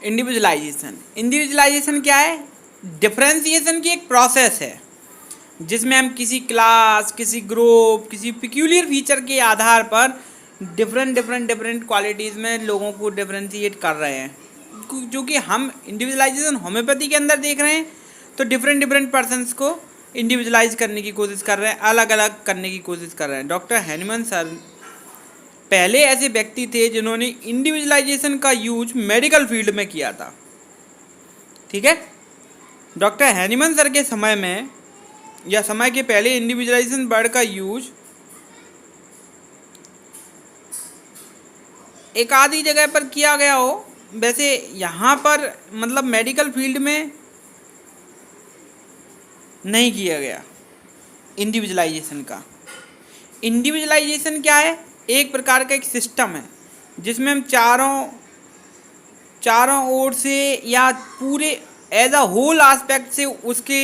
Individualisation क्या है? Differentiation की एक प्रोसेस है जिसमें हम किसी क्लास, किसी ग्रुप, किसी पिक्यूलियर फीचर के आधार पर डिफरेंट क्वालिटीज़ में लोगों को डिफरेंशिएट कर रहे हैं। क्योंकि हम इंडिविजुअलाइजेशन होम्योपैथी के अंदर देख रहे हैं तो डिफरेंट पर्सन्स को इंडिविजुअलाइज करने की कोशिश कर रहे हैं, अलग अलग करने की कोशिश कर रहे हैं। डॉक्टर हैनीमन सर पहले ऐसे व्यक्ति थे जिन्होंने इंडिविजुअलाइजेशन का यूज मेडिकल फील्ड में किया था। ठीक है, डॉक्टर हैनीमन सर के समय में या समय के पहले इंडिविजुअलाइजेशन वर्ड का यूज एक आधी जगह पर किया गया हो, वैसे यहाँ पर मतलब मेडिकल फील्ड में नहीं किया गया इंडिविजुअलाइजेशन का। इंडिविजुअलाइजेशन क्या है? एक प्रकार का एक सिस्टम है जिसमें हम चारों ओर से या पूरे एज अ होल एस्पेक्ट से उसके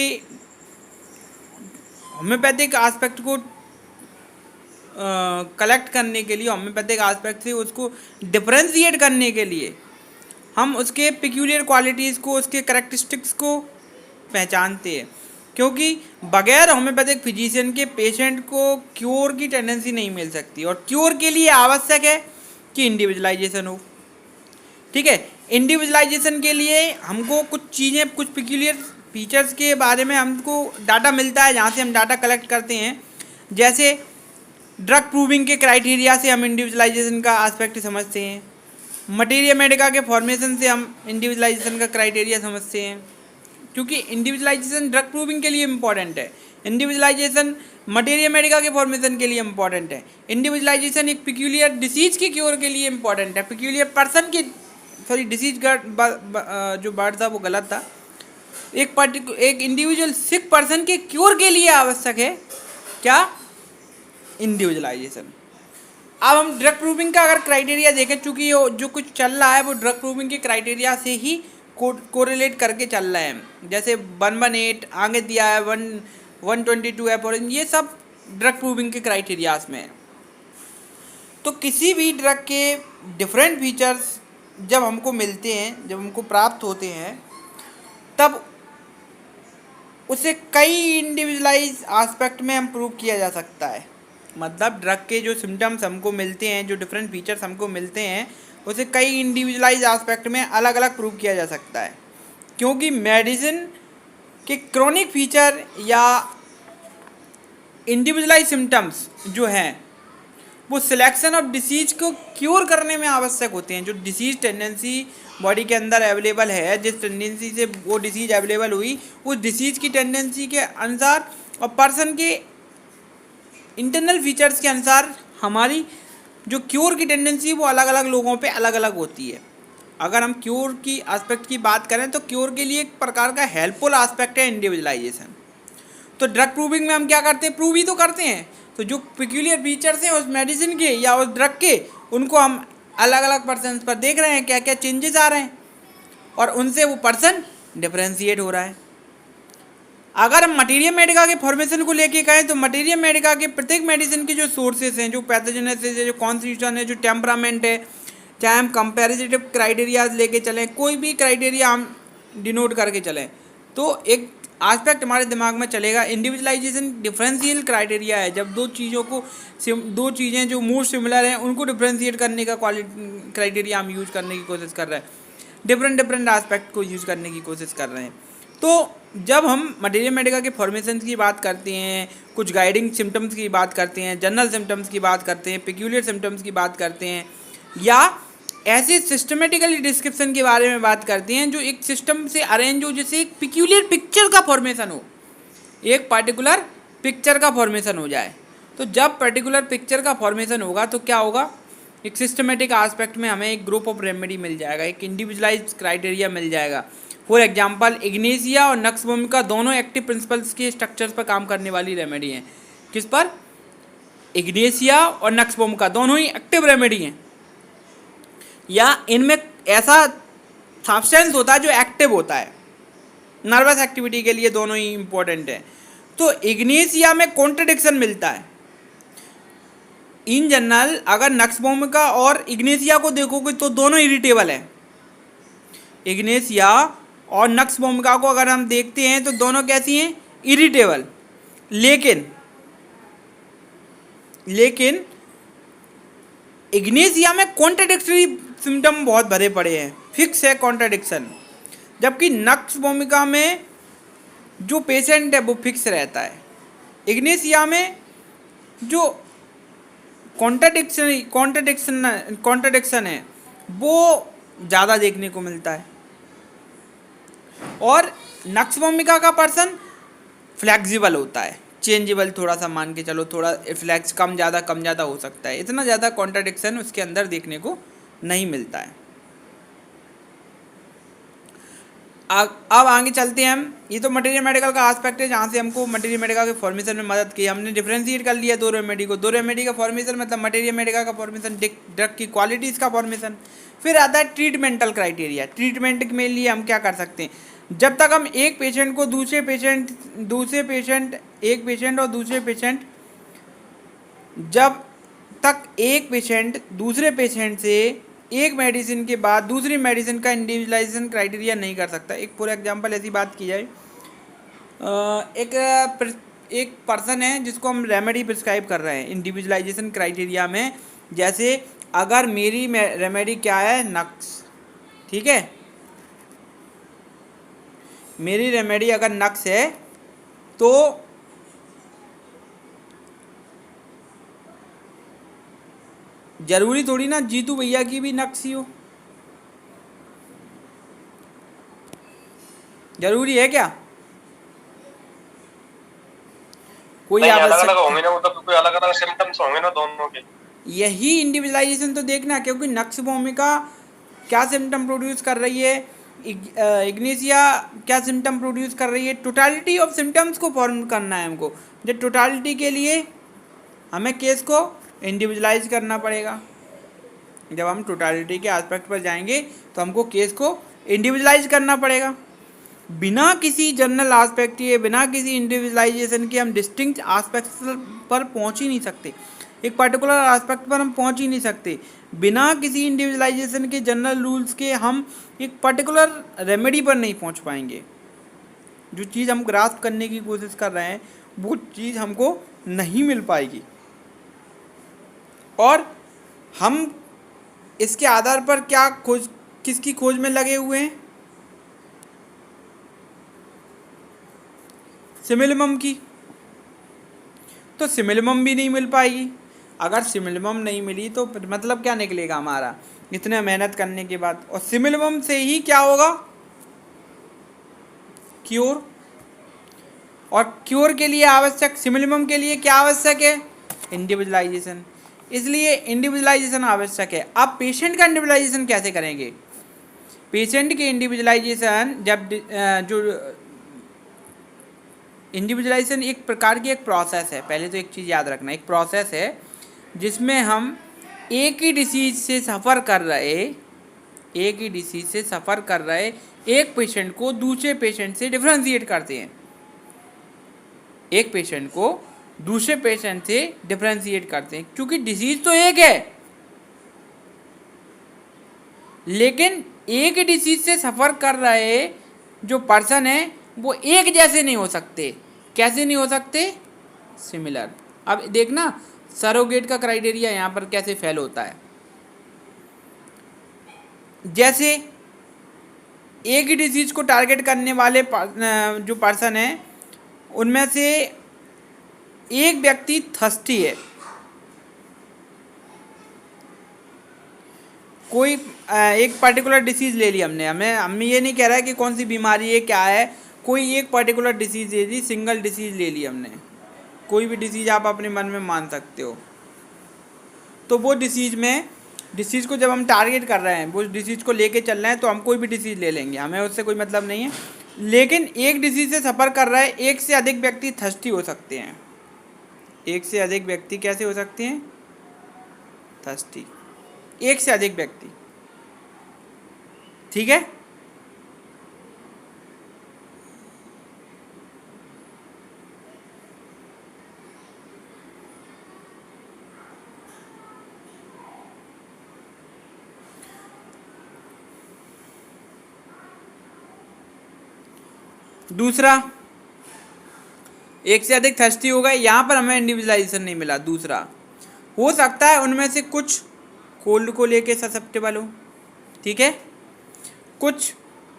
होम्योपैथिक एस्पेक्ट को कलेक्ट करने के लिए, होम्योपैथिक एस्पेक्ट से उसको डिफरेंशिएट करने के लिए हम उसके पिक्यूलियर क्वालिटीज़ को, उसके कैरेक्टरिस्टिक्स को पहचानते हैं। क्योंकि बगैर होम्योपैथिक फिजिशियन के पेशेंट को क्योर की टेंडेंसी नहीं मिल सकती, और क्योर के लिए आवश्यक है कि इंडिविजुअलाइजेशन हो। ठीक है, इंडिविजुअलाइजेशन के लिए हमको कुछ चीज़ें, कुछ पिक्यूलियर फीचर्स के बारे में हमको डाटा मिलता है जहाँ से हम डाटा कलेक्ट करते हैं। जैसे ड्रग प्रूविंग के क्राइटेरिया से हम इंडिविजुअलाइजेशन का एस्पेक्ट समझते हैं। मटेरिया मेडिका के फॉर्मेशन से हम इंडिविजुअलाइजेशन का क्राइटेरिया समझते हैं, क्योंकि इंडिविजुअलाइजेशन ड्रग प्रूविंग के लिए इम्पॉर्टेंट है, इंडिविजुअलाइजेशन मटेरिया मेडिका के फॉर्मेशन के लिए इम्पॉर्टेंट है, इंडिविजुअलाइजेशन एक पिक्यूलियर डिसीज के क्योर के लिए इम्पॉर्टेंट है, पिक्यूलियर पर्सन की डिसीज जो वर्ड था वो गलत था, एक इंडिविजुअल सिक पर्सन के क्योर के लिए आवश्यक है क्या? इंडिविजुअलाइजेशन। अब हम ड्रग प्रूविंग का अगर क्राइटेरिया देखें, चूँकि जो कुछ चल रहा है वो ड्रग प्रूविंग के क्राइटेरिया से ही कोरिलेट करके चल रहे हैं। जैसे 118 आगे दिया है, 122 है, और ये सब ड्रग प्रूविंग के क्राइटेरियाज में है। तो किसी भी ड्रग के डिफरेंट फीचर्स जब हमको मिलते हैं, जब हमको प्राप्त होते हैं, तब उसे कई इंडिविजुअलाइज एस्पेक्ट में हम प्रूव किया जा सकता है। मतलब ड्रग के जो सिम्टम्स हमको मिलते हैं, जो डिफरेंट फीचर्स हमको मिलते हैं, उसे कई इंडिविजुअलाइज एस्पेक्ट में अलग अलग प्रूव किया जा सकता है। क्योंकि मेडिसिन के क्रोनिक फीचर या इंडिविजुअलाइज सिम्टम्स जो हैं वो सिलेक्शन ऑफ डिसीज को क्योर करने में आवश्यक होते हैं। जो डिसीज टेंडेंसी बॉडी के अंदर अवेलेबल है, जिस टेंडेंसी से वो डिसीज अवेलेबल हुई, उस डिसीज की टेंडेंसी के अनुसार और पर्सन के इंटरनल फीचर्स के अनुसार हमारी जो क्योर की टेंडेंसी वो अलग अलग लोगों पे अलग अलग होती है। अगर हम क्योर की एस्पेक्ट की बात करें तो क्योर के लिए एक प्रकार का हेल्पफुल एस्पेक्ट है इंडिविजुअलाइजेशन। तो ड्रग प्रूविंग में हम क्या करते हैं? प्रूव ही तो करते हैं। तो जो पिक्यूलियर फीचर्स हैं उस मेडिसिन के या उस ड्रग के, उनको हम अलग अलग पर्सन पर देख रहे हैं क्या क्या चेंजेस आ रहे हैं, और उनसे वो पर्सन डिफरेंशिएट हो रहा है। अगर हम मटेरिया मेडिका के फॉर्मेशन को लेके कहें तो मटेरिया मेडिका के प्रत्येक मेडिसिन के जो सोर्सेज हैं, जो पैथोजेनेसिस है, जो कॉन्स्टिट्यूशन है, जो टेम्परामेंट है, चाहे हम कंपैरेटिव क्राइटेरियाज लेके चलें, कोई भी क्राइटेरिया हम डिनोट करके चलें, तो एक एस्पेक्ट हमारे दिमाग में चलेगा। इंडिविजुअलाइजेशन डिफरेंशियल क्राइटेरिया है, जब दो चीज़ें जो मोस्ट सिमिलर हैं उनको डिफरेंशिएट करने का क्राइटेरिया हम यूज करने की कोशिश कर रहे हैं, डिफरेंट एस्पेक्ट को यूज करने की कोशिश कर रहे हैं। तो जब हम मटेरिया मेडिका के फॉर्मेशन की बात करते हैं, कुछ गाइडिंग सिम्टम्स की बात करते हैं, जनरल सिम्टम्स की बात करते हैं, पिक्यूलियर सिम्टम्स की बात करते हैं, या ऐसे सिस्टमेटिकली डिस्क्रिप्शन के बारे में बात करते हैं जो एक सिस्टम से अरेंज हो, जिससे एक पिक्यूलियर पिक्चर का फॉर्मेशन हो, एक पर्टिकुलर पिक्चर का फॉर्मेशन हो जाए। तो जब पर्टिकुलर पिक्चर का फॉर्मेशन होगा तो क्या होगा? एक सिस्टमेटिक एस्पेक्ट में हमें एक ग्रुप ऑफ रेमेडी मिल जाएगा, एक इंडिविजुअलाइज क्राइटेरिया मिल जाएगा। फॉर एग्जाम्पल इग्नेशिया और नक्स वोमिका दोनों एक्टिव प्रिंसिपल्स के स्ट्रक्चर्स पर काम करने वाली रेमेडी हैं। किस पर? इग्नेशिया और नक्स वोमिका दोनों ही एक्टिव रेमेडी हैं, या इनमें ऐसा सब्सटेंस होता है जो एक्टिव होता है, नर्वस एक्टिविटी के लिए दोनों ही इम्पोर्टेंट है। तो इग्नेशिया में कॉन्ट्रडिक्शन मिलता है। इन जनरल अगर नक्स वोमिका और इग्नेशिया को देखोगे तो दोनों इरिटेबल है, इग्नेशिया और नक्स भूमिका को अगर हम देखते हैं तो दोनों कैसी हैं, इरिटेबल। लेकिन लेकिन इग्नेशिया में कॉन्ट्राडिक्टरी सिम्टम बहुत भरे पड़े हैं, फिक्स है कॉन्ट्राडिक्शन, जबकि नक्स भूमिका में जो पेशेंट है वो फिक्स रहता है। इग्नेशिया में जो कॉन्ट्राडिक्शन है वो ज़्यादा देखने को मिलता है, और नक्स भूमिका का पर्सन फ्लेक्सिबल होता है, चेंजेबल, थोड़ा सा मान के चलो, थोड़ा फ्लेक्स कम ज़्यादा हो सकता है, इतना ज़्यादा कॉन्ट्राडिक्शन उसके अंदर देखने को नहीं मिलता है। अब आगे चलते हैं हम। ये तो मटेरियल मेडिकल का एस्पेक्ट है, जहाँ से हमको मटेरियल मेडिकल के फॉर्मेशन में मदद की। हमने डिफ्रेंशिएट कर लिया दो रेमेडी को। दो रेमेडी का फॉर्मेशन मतलब मटेरियल मेडिकल का फॉर्मेशन, ड्रग की क्वालिटीज़ का फॉर्मेशन। फिर आता है ट्रीटमेंटल क्राइटेरिया। ट्रीटमेंट के लिए हम क्या कर सकते हैं, जब तक हम एक पेशेंट को एक पेशेंट जब तक एक पेशेंट दूसरे पेशेंट से एक मेडिसिन के बाद दूसरी मेडिसिन का इंडिविजुअलाइजेशन क्राइटेरिया नहीं कर सकता। एक फॉर एग्जांपल ऐसी बात की जाए, एक पर्सन है जिसको हम रेमेडी प्रिस्क्राइब कर रहे हैं इंडिविजुअलाइजेशन क्राइटेरिया में। जैसे अगर मेरी रेमेडी क्या है, नक्स, ठीक है, मेरी रेमेडी अगर नक्स है तो जरूरी थोड़ी ना जीतू भैया की भी नक्स ही हो, जरूरी है क्या? कोई अलग अलग होंगे ना, मतलब कोई अलग अलग सिम्टम्स होंगे ना दोनों के। यही इंडिविजुअलाइजेशन तो देखना, क्योंकि नक्स भूमिका क्या सिम्टम प्रोड्यूस कर रही है, इग्नेशिया क्या सिम्टम प्रोड्यूस कर रही है, टोटालिटी ऑफ सिम्टम्स को फॉर्म करना है हमको। जब टोटालिटी के लिए हमें केस को इंडिविजुअलाइज करना पड़ेगा। जब हम टोटालिटी के एस्पेक्ट पर जाएंगे तो हमको केस को इंडिविजुअलाइज करना पड़ेगा। बिना किसी जनरल एस्पेक्ट के, बिना किसी इंडिविजुअलाइजेशन के हम डिस्टिंक्ट एस्पेक्ट्स पर पहुंच ही नहीं सकते, एक पर्टिकुलर एस्पेक्ट पर हम पहुंच ही नहीं सकते। बिना किसी इंडिविजुअलाइजेशन के, जनरल रूल्स के, हम एक पर्टिकुलर रेमेडी पर नहीं पहुंच पाएंगे। जो चीज़ हम ग्रास्प करने की कोशिश कर रहे हैं वो चीज़ हमको नहीं मिल पाएगी, और हम इसके आधार पर किसकी खोज में लगे हुए हैं, सिमिलम की। तो सिमिलम भी नहीं मिल पाएगी। अगर सिमिलम नहीं मिली तो मतलब क्या निकलेगा हमारा इतने मेहनत करने के बाद, और सिमिलम से ही क्या होगा, क्योर। और क्योर के लिए आवश्यक, सिमिलम के लिए क्या आवश्यक है, इंडिविजुअलाइजेशन। इसलिए इंडिविजुअलाइजेशन आवश्यक है। अब पेशेंट का इंडिविजुअलाइजेशन कैसे करेंगे? पेशेंट के इंडिविजुअलाइजेशन जब जो इंडिविजुअलाइजेशन एक प्रकार की एक प्रोसेस है। पहले तो एक चीज़ याद रखना, एक प्रोसेस है जिसमें हम एक ही डिसीज से सफ़र कर रहे एक पेशेंट को दूसरे पेशेंट से डिफ्रेंशिएट करते हैं। एक पेशेंट को दूसरे पेशेंट से डिफ्रेंशिएट करते हैं, क्योंकि डिसीज तो एक है, लेकिन एक ही डिसीज से सफ़र कर रहे जो पर्सन है वो एक जैसे नहीं हो सकते। कैसे नहीं हो सकते? सिमिलर। अब देखना सरोगेट का क्राइटेरिया यहाँ पर कैसे फेल होता है। जैसे एक ही डिसीज को टारगेट करने वाले जो पर्सन है उनमें से एक व्यक्ति थर्स्टी है, कोई एक पर्टिकुलर डिसीज़ ले ली हमने, हम ये नहीं कह रहा है कि कौन सी बीमारी है क्या है, कोई एक पर्टिकुलर डिसीज़ ले ली, सिंगल डिसीज़ ले ली हमने, कोई भी डिसीज़ आप अपने मन में मान सकते हो। तो वो डिसीज़ को जब हम टारगेट कर रहे हैं, वो डिसीज़ को लेके चल रहे हैं, तो हम कोई भी डिसीज़ ले लेंगे, हमें उससे कोई मतलब नहीं है। लेकिन एक डिसीज़ से सफ़र कर रहा है एक से अधिक व्यक्ति थर्स्टी हो सकते हैं। एक से अधिक व्यक्ति कैसे हो सकते हैं? थर्स्टी। एक से अधिक व्यक्ति, ठीक है। दूसरा, एक से अधिक थर्स्टी हो गए, यहाँ पर हमें इंडिविजुअलाइजेशन नहीं मिला। दूसरा, हो सकता है उनमें से कुछ कोल्ड को लेके ससेप्टेबल हो, ठीक है, कुछ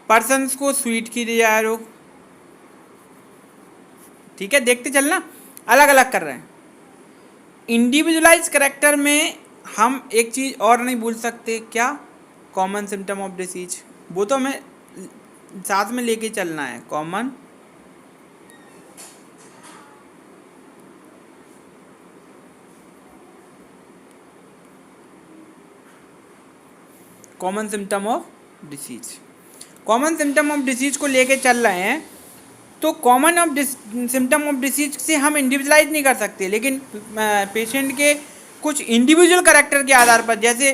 पर्सन्स को स्वीट की डिजायर हो, ठीक है, देखते चलना, अलग अलग कर रहे हैं। इंडिविजुअलाइज करेक्टर में हम एक चीज़ और नहीं भूल सकते, क्या? कॉमन सिम्टम ऑफ डिसीज, वो तो हमें साथ में लेके चलना है। Common common symptom of disease, common symptom of disease को लेके चल रहे हैं। तो common of symptom of disease से हम इंडिविजुअलाइज नहीं कर सकते, लेकिन पेशेंट के कुछ इंडिविजुअल कैरेक्टर के आधार पर, जैसे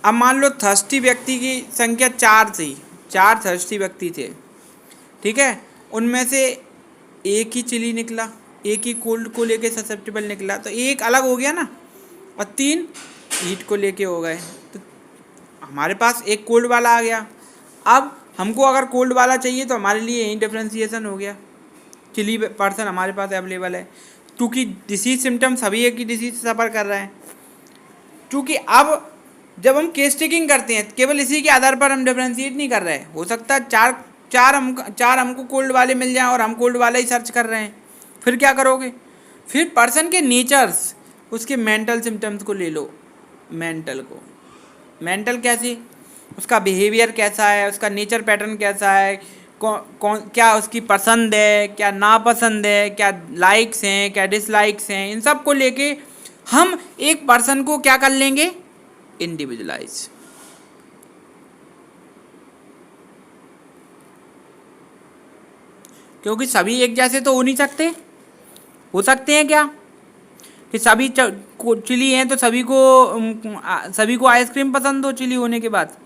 अब मान लो थर्स्टी व्यक्ति की संख्या 4 थी, 4 थर्स्टी व्यक्ति थे, ठीक है, उनमें से एक ही चिली निकला, एक ही कोल्ड को लेके ससेप्टेबल निकला, तो एक अलग हो गया ना, और 3 हीट को लेके हो गए, तो हमारे पास एक कोल्ड वाला आ गया। अब हमको अगर कोल्ड वाला चाहिए तो हमारे लिए यही डिफ्रेंसिएशन हो गया, चिली पर्सन हमारे पास अवेलेबल है, क्योंकि डिसीज सिम्टम्स सभी एक ही डिसीज से सफ़र कर रहे हैं। क्योंकि अब जब हम केस टेकिंग करते हैं, केवल इसी के आधार पर हम डिफ्रेंशिएट नहीं कर रहे हैं, हो सकता है चार हमको कोल्ड वाले मिल जाएं और हम कोल्ड वाला ही सर्च कर रहे हैं, फिर क्या करोगे? फिर पर्सन के नेचर्स, उसके मेंटल सिम्टम्स को ले लो, मेंटल कैसे, उसका बिहेवियर कैसा है, उसका नेचर पैटर्न कैसा है, कौन क्या उसकी पसंद है, क्या नापसंद है, क्या लाइक्स हैं, क्या डिसलाइक्स हैं, इन सब को लेके हम एक पर्सन को क्या कर लेंगे? इंडिविजुअलाइज। क्योंकि सभी एक जैसे तो हो नहीं सकते, हो सकते हैं क्या कि सभी चिली हैं तो सभी को आइसक्रीम पसंद हो चिली होने के बाद?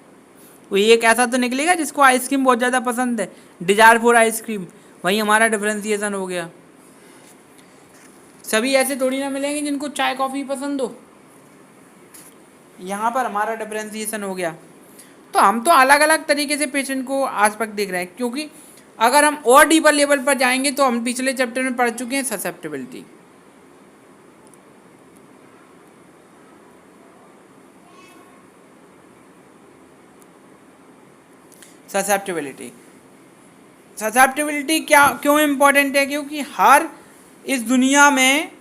कोई एक ऐसा तो निकलेगा जिसको आइसक्रीम बहुत ज़्यादा पसंद है, डिजायर फॉर आइसक्रीम, वही हमारा डिफ्रेंसिएशन हो गया। सभी ऐसे थोड़ी ना मिलेंगे जिनको चाय कॉफ़ी पसंद हो, यहाँ पर हमारा डिफ्रेंसिएशन हो गया। तो हम तो अलग अलग तरीके से पेशेंट को आस्पेक्ट देख रहे हैं, क्योंकि अगर हम और डीपर लेवल पर जाएंगे तो हम पिछले चैप्टर में पढ़ चुके हैं ससेप्टेबिलिटी। ससेप्टेबिलिटी क्या क्यों इम्पोर्टेंट है? क्योंकि इस दुनिया में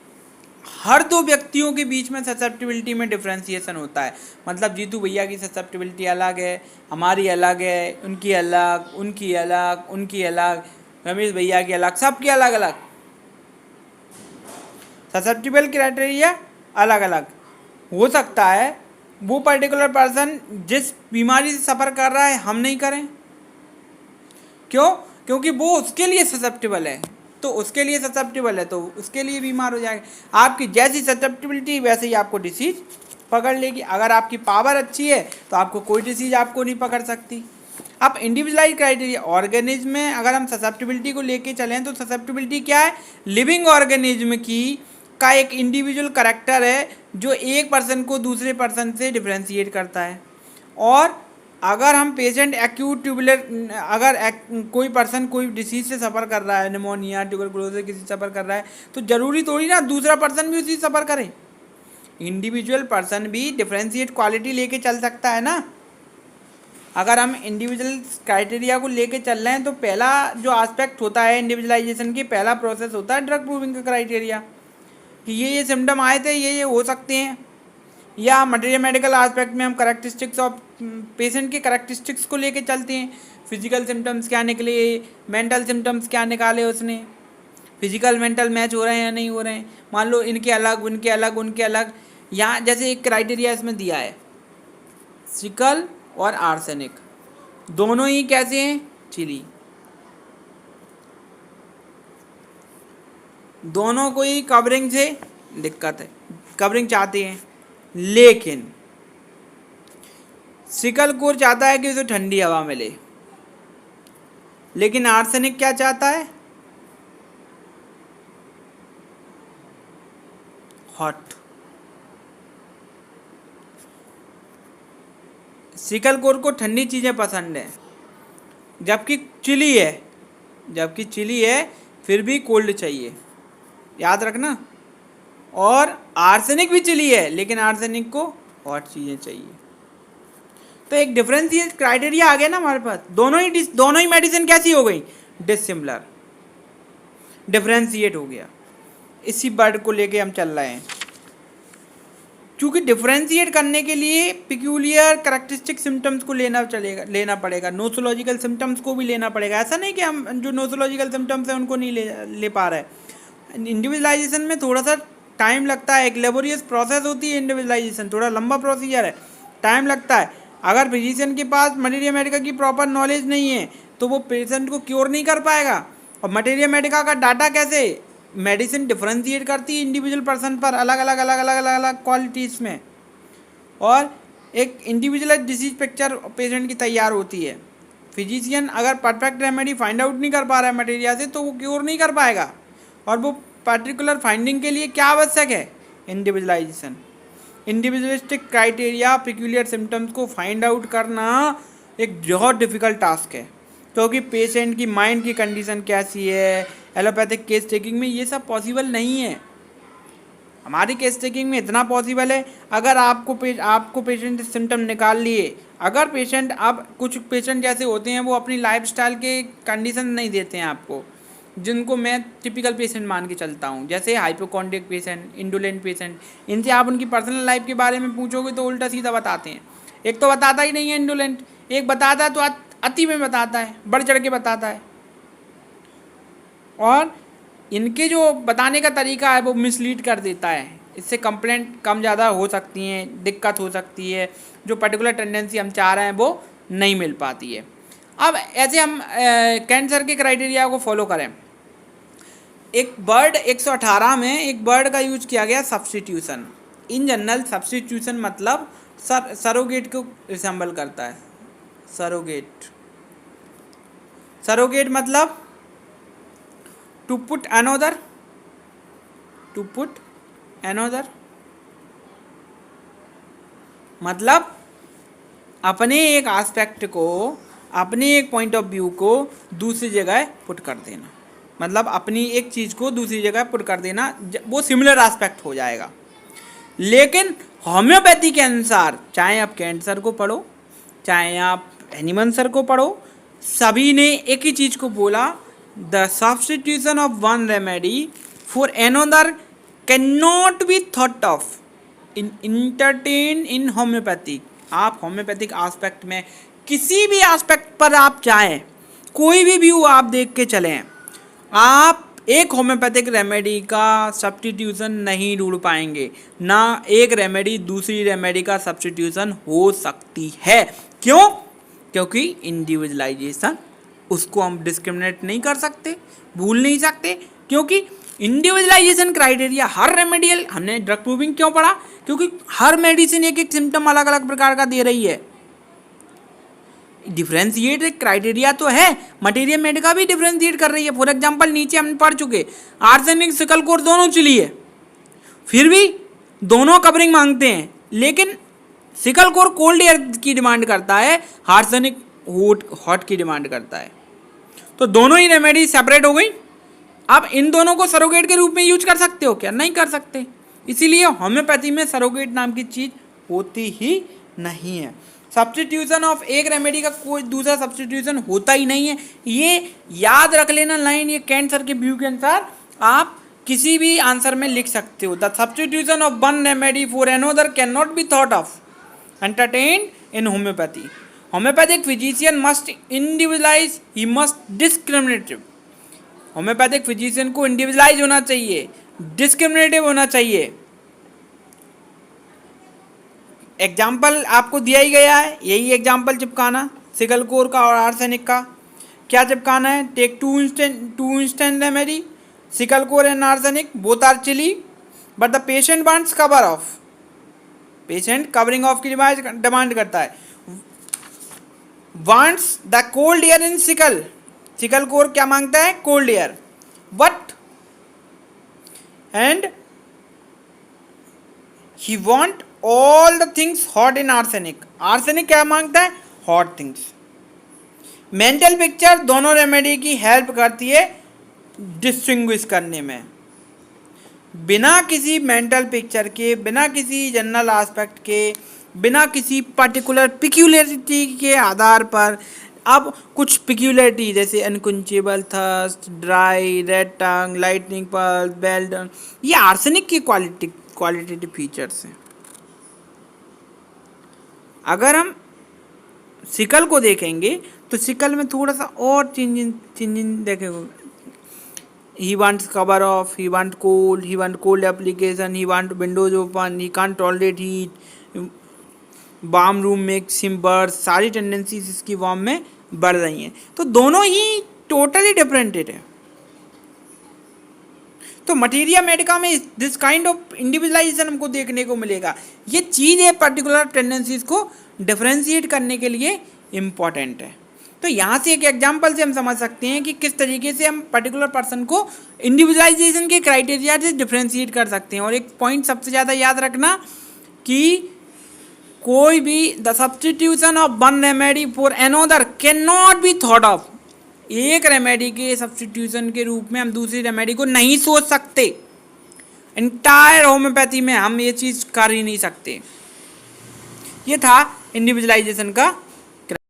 हर 2 व्यक्तियों के बीच में ससेप्टेबिलिटी में डिफ्रेंसिएशन होता है। मतलब जीतू भैया की ससेप्टेबिलिटी अलग है, हमारी अलग है, उनकी अलग, उनकी अलग, रमेश भैया की अलग, सबकी अलग अलग ससेप्टेबल क्राइटेरिया अलग अलग। हो सकता है वो पर्टिकुलर पर्सन जिस बीमारी से सफ़र कर रहा है हम नहीं करें, क्यों? क्योंकि वो उसके लिए ससेप्टेबल है, तो उसके लिए ससेप्टेबल है तो उसके लिए बीमार हो जाएगा। आपकी जैसी ससेप्टेबिलिटी वैसे ही आपको डिसीज पकड़ लेगी। अगर आपकी पावर अच्छी है तो आपको कोई डिसीज आपको नहीं पकड़ सकती। अब इंडिविजुअलाइज क्राइटेरिया, ऑर्गेनिज्म में अगर हम ससेप्टेबिलिटी को लेके चलें तो ससेप्टेबिलिटी क्या है? लिविंग ऑर्गेनिज्म का एक इंडिविजुअल करैक्टर है जो एक पर्सन को दूसरे पर्सन से डिफ्रेंशिएट करता है। और अगर हम पेशेंट एक्यूट ट्यूबुलर, कोई पर्सन कोई डिसीज से सफ़र कर रहा है, निमोनिया, ट्यूबरकुलोसिस किसी सफ़र कर रहा है, तो ज़रूरी थोड़ी ना दूसरा पर्सन भी उसी सफ़र करे। इंडिविजुअल पर्सन भी डिफ्रेंशिएट क्वालिटी लेके चल सकता है ना। अगर हम इंडिविजुअल क्राइटेरिया को लेके चल रहे हैं तो पहला जो एस्पेक्ट होता है इंडिविजुअलाइजेशन की, पहला प्रोसेस होता है ड्रग प्रूविंग का क्राइटेरिया, कि ये सिम्टम आए थे, ये हो सकते हैं। या मटेरियल मेडिकल एस्पेक्ट में हम करेक्टरिस्टिक्स ऑफ पेशेंट के करेक्टरिस्टिक्स को लेके चलते हैं। फिजिकल सिम्टम्स क्या निकले, मेंटल सिम्टम्स क्या निकाले उसने, फिजिकल मेंटल मैच हो रहे हैं या नहीं हो रहे हैं। मान लो इनके अलग, उनके अलग। यहाँ जैसे एक क्राइटेरिया इसमें दिया है, सिकल और आर्सेनिक दोनों ही कैसे हैं? चिली। दोनों को ही कवरिंग से दिक्कत है, कवरिंग चाहते हैं, लेकिन सिकल कोर चाहता है कि उसे ठंडी हवा मिले, लेकिन आर्सेनिक क्या चाहता है? हॉट। सिकल कोर को ठंडी चीज़ें पसंद है, जबकि चिली है जबकि चिली है फिर भी कोल्ड चाहिए, याद रखना। और आर्सेनिक भी चिली है लेकिन आर्सेनिक को हॉट चीज़ें चाहिए। तो एक डिफरेंशिएट क्राइटेरिया आ गया ना हमारे पास। दोनों ही मेडिसिन कैसी हो गई, डिसिमिलर, डिफरेंशिएट हो गया। इसी वर्ड को लेके हम चल रहे हैं, क्योंकि डिफरेंशिएट करने के लिए पिक्यूलियर कैरेक्टरिस्टिक सिम्टम्स को लेना पड़ेगा, नोसोलॉजिकल सिम्टम्स को भी लेना पड़ेगा। ऐसा नहीं कि हम जो नोसोलॉजिकल सिम्टम्स हैं उनको नहीं ले पा रहे हैं। इंडिविजुअलाइजेशन में थोड़ा सा टाइम लगता है, एक लेबोरियस प्रोसेस होती है इंडिविजुअलाइजेशन, थोड़ा लंबा प्रोसीजर है, टाइम लगता है। अगर फिजिशियन के पास मटेरिया मेडिका की प्रॉपर नॉलेज नहीं है तो वो पेशेंट को क्योर नहीं कर पाएगा। और मटेरिया मेडिका का डाटा कैसे, मेडिसिन डिफरेंशिएट करती है इंडिविजुअल पर्सन पर, अलग अलग क्वालिटीज़ में, और एक इंडिविजुअल डिसीज पिक्चर पेशेंट की तैयार होती है। फिजिशियन अगर परफेक्ट रेमेडी फाइंड आउट नहीं कर पा रहा है मटेरिया से तो वो क्योर नहीं कर पाएगा। और वो पर्टिकुलर फाइंडिंग के लिए क्या आवश्यक है, individualisation, individualistic criteria, peculiar symptoms को फाइंड आउट करना एक बहुत डिफिकल्ट टास्क है, क्योंकि पेशेंट की माइंड की कंडीशन कैसी है। एलोपैथिक केस टेकिंग में ये सब पॉसिबल नहीं है। हमारी केस टेकिंग में इतना पॉसिबल है, अगर आपको पेशेंट सिम्टम निकाल लिए, अगर पेशेंट, अब कुछ पेशेंट जैसे होते हैं वो अपनी लाइफस्टाइल के कंडीशन नहीं देते हैं आपको, जिनको मैं टिपिकल पेशेंट मान के चलता हूँ, जैसे हाइपोकॉन्ड्रिक पेशेंट, इंडोलेंट पेशेंट। इनसे आप उनकी पर्सनल लाइफ के बारे में पूछोगे तो उल्टा सीधा बताते हैं। एक तो बताता ही नहीं है इंडोलेंट, एक बताता है तो अति में बताता है, बढ़ चढ़ के बताता है। और इनके जो बताने का तरीका है वो मिसलीड कर देता है, इससे कंप्लेंट कम ज़्यादा हो सकती हैं, दिक्कत हो सकती है, जो पर्टिकुलर टेंडेंसी हम चाह रहे हैं वो नहीं मिल पाती है। अब ऐसे हम कैंसर के क्राइटेरिया को फॉलो करें। एक वर्ड 118 में एक वर्ड का यूज किया गया, सब्स्टिट्यूशन। इन जनरल सब्स्टिट्यूशन मतलब सरोगेट को रिसेंबल करता है। सरोगेट मतलब टू पुट अनोदर, मतलब अपने एक एस्पेक्ट को, अपने एक पॉइंट ऑफ व्यू को दूसरी जगह पुट कर देना, मतलब अपनी एक चीज़ को दूसरी जगह पुट कर देना, वो सिमिलर एस्पेक्ट हो जाएगा। लेकिन होम्योपैथी के अनुसार, चाहे आप कैंसर को पढ़ो, चाहे आप एनिमल को पढ़ो, सभी ने एक ही चीज़ को बोला, the substitution of one remedy for another can not be thought of entertain in homeopathy. आप होम्योपैथिक एस्पेक्ट में किसी भी एस्पेक्ट पर आप चाहें, कोई भी व्यू आप देख के चलें, आप एक होम्योपैथिक रेमेडी का सब्स्टिट्यूशन नहीं ढूंढ पाएंगे, ना एक रेमेडी दूसरी रेमेडी का सब्स्टिट्यूशन हो सकती है। क्यों? क्योंकि इंडिविजुअलाइजेशन, उसको हम डिस्क्रिमिनेट नहीं कर सकते, भूल नहीं सकते, क्योंकि इंडिविजुअलाइजेशन क्राइटेरिया हर रेमेडियल, हमने ड्रग प्रूविंग क्यों पढ़ा, क्योंकि हर मेडिसिन एक एक सिम्टम अलग अलग प्रकार का दे रही है। डिफरेंशिएट क्राइटेरिया तो है, मटेरिया मेडिका भी डिफरेंशिएट कर रही है। फॉर एग्जांपल नीचे हम पढ़ चुके, आर्सेनिक सिकल कोर दोनों चिली है, फिर भी दोनों कवरिंग मांगते हैं, लेकिन सिकल कोर कोल्ड एयर की डिमांड करता है, आर्सेनिक हॉट की डिमांड करता है। तो दोनों ही रेमेडी सेपरेट हो गई। अब इन दोनों को सरोगेट के रूप में यूज कर सकते हो क्या? नहीं कर सकते। इसीलिए होम्योपैथी में सरोगेट नाम की चीज़ होती ही नहीं है। सब्स्टिट्यूशन ऑफ एक रेमेडी का कोई दूसरा सब्स्टिट्यूशन होता ही नहीं है, ये याद रख लेना लाइन। ये कैंसर के व्यू के अनुसार आप किसी भी आंसर में लिख सकते हो, the substitution of one remedy for another can not be thought of entertain in homeopathy. Homeopathic physician must individualise, he must discriminative. Homeopathic physician को इंडिविजुअलाइज होना चाहिए, डिस्क्रिमिनेटिव होना चाहिए। एग्जाम्पल आपको दिया ही गया है, यही एग्जाम्पल चिपकाना, सिकल कोर का और आर्सेनिक का। क्या चिपकाना है? Take to instant remedy, secale cor and arsenic, both are chilly, but the patient wants cover off. Patient covering off की डिमांड करता है। Wants the cold air in secale, secale cor क्या मांगता है? Cold air. But and he want all the things hot in arsenic, arsenic क्या मांगता है? Hot things. Mental picture दोनों रेमेडी की हेल्प करती है डिस्टिंग्विश करने में। बिना किसी मेंटल पिक्चर के, बिना किसी जनरल एस्पेक्ट के, बिना किसी पर्टिकुलर पिक्यूलरिटी के आधार पर अब कुछ पिक्यूलरिटी जैसे अनकुंचेबल थर्स्ट, ड्राई, रेड टंग, लाइटनिंग पल्स, बेल्डन, ये आर्सेनिक की क्वालिटेटिव फीचर्स हैं। अगर हम सिकल को देखेंगे तो सिकल में थोड़ा सा और चेंजिंग देखेंगे। he wants cover off, he want cold application, he want windows open, he can't tolerate heat, warm room makes him burn, सारी टेंडेंसीज इसकी वार्म में बढ़ रही हैं। तो दोनों ही टोटली डिफरेंटेड है। तो मटीरिया मेडिका में दिस काइंड ऑफ इंडिविजुअलाइजेशन हमको देखने को मिलेगा। ये चीज़ है पर्टिकुलर टेंडेंसीज को डिफरेंशिएट करने के लिए इम्पॉर्टेंट है। तो यहाँ से एक एग्जांपल से हम समझ सकते हैं कि किस तरीके से हम पर्टिकुलर पर्सन को इंडिविजुअलाइजेशन के क्राइटेरिया से डिफरेंशिएट कर सकते हैं। और एक पॉइंट सबसे ज़्यादा याद रखना कि कोई भी the substitution of one remedy for another can not be thought of. एक रेमेडी के सब्स्टिट्यूशन के रूप में हम दूसरी रेमेडी को नहीं सोच सकते। इंटायर होम्योपैथी में हम ये चीज़ कर ही नहीं सकते। ये था इंडिविजुअलाइजेशन का